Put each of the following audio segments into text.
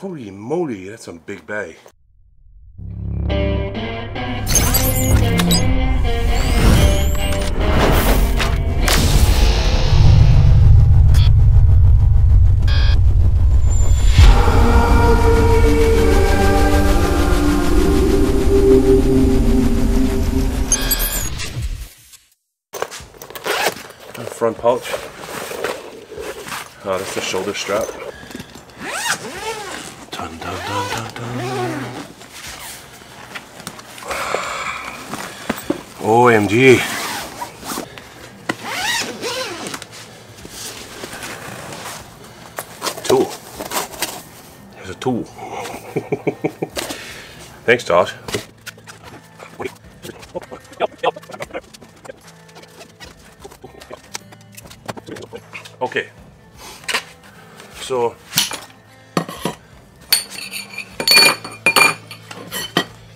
Holy moly, that's some big bag. Front pouch. Oh, that's the shoulder strap. Dun, dun, dun, dun, dun. OMG. Tool. There's a tool. Thanks, Josh. Okay, so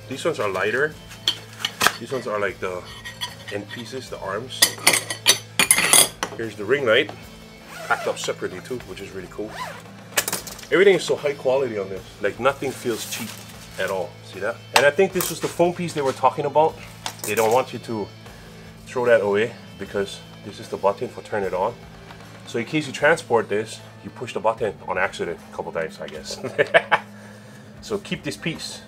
these ones are lighter. These ones are like the end pieces, the arms. Here's the ring light, packed up separately too, which is really cool. Everything is so high quality on this, like nothing feels cheap at all. See that? And I think this was the foam piece they were talking about. They don't want you to throw that away because this is the button for turn it on. So in case you transport this, you push the button on accident a couple times, I guess. So keep this piece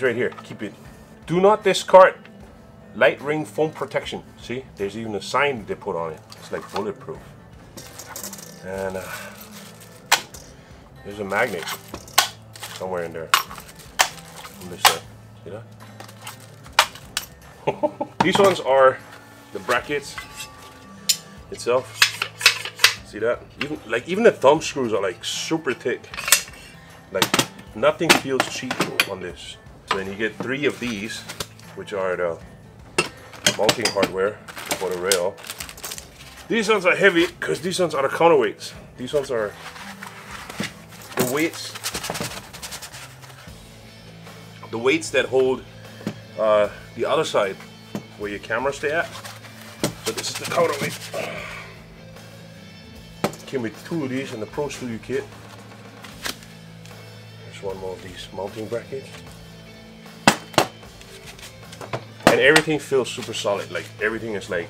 right here, keep it. Do not discard light ring foam protection. See, there's even a sign they put on it. It's like bulletproof. And there's a magnet somewhere in there on this side. See that? These ones are the brackets itself. See that? Even the thumb screws are like super thick. Like nothing feels cheap on this. So then you get 3 of these, which are the mounting hardware for the rail. These ones are heavy because these ones are the counterweights. These ones are the weights. The weights that hold the other side where your camera stay at. So this is the counterweight. Came with 2 of these in the Pro Studio kit. There's one more of these mounting brackets. And everything feels super solid. Like everything is like,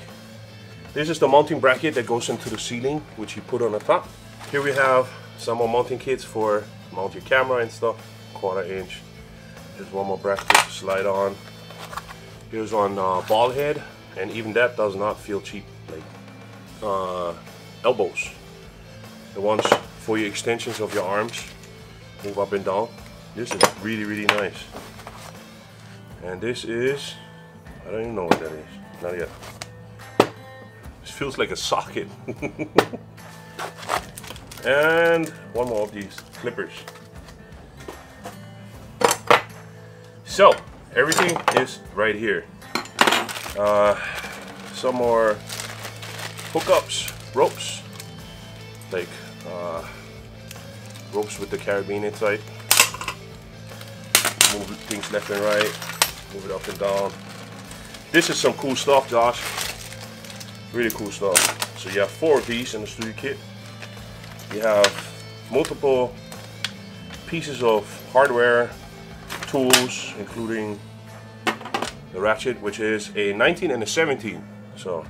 this is the mounting bracket that goes into the ceiling, which you put on the top. Here we have some more mounting kits for mount your camera and stuff. 1/4 inch. There's one more bracket to slide on. Here's one ball head, and even that does not feel cheap. Like elbows. The ones for your extensions of your arms, move up and down. This is really, really nice. And this is, I don't even know what that is. Not yet. This feels like a socket. And one more of these clippers. So everything is right here. Some more hookups, ropes. Like ropes with the carabiner inside. Move things left and right, move it up and down. This is some cool stuff, Josh. Really cool stuff. So you have 4 of these in the studio kit. You have multiple pieces of hardware, tools, including the ratchet, which is a 19 and a 17. So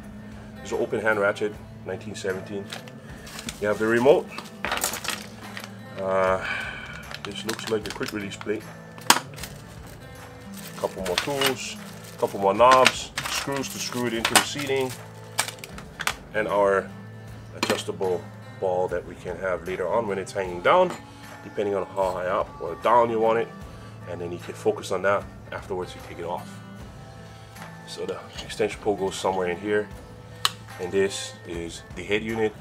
it's an open hand ratchet, 1917. You have the remote. This looks like a quick release plate. A couple more tools, a couple more knobs, screws to screw it into the seating, and our adjustable ball that we can have later on when it's hanging down, depending on how high up or down you want it, and then you can focus on that. Afterwards you take it off. So the extension pole goes somewhere in here, and this is the head unit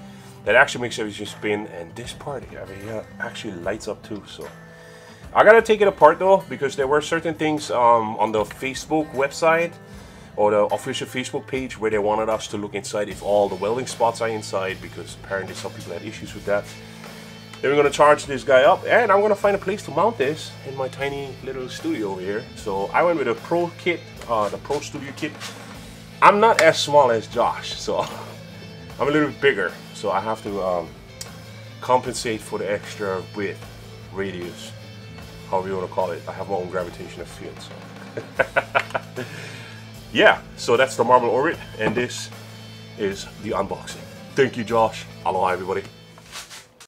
that actually makes everything spin, and this part here actually lights up too. So I gotta take it apart though, because there were certain things on the Facebook website or the official Facebook page where they wanted us to look inside if all the welding spots are inside, because apparently some people had issues with that. Then we're gonna charge this guy up, and I'm gonna find a place to mount this in my tiny little studio over here. So I went with a Pro kit, the Pro Studio kit. I'm not as small as Josh, so I'm a little bit bigger, so I have to compensate for the extra width. radius, however you want to call it. I have my own gravitational field, so. Yeah, so that's the Marbl Orbit, and this is the unboxing. Thank you, Josh. Aloha, everybody.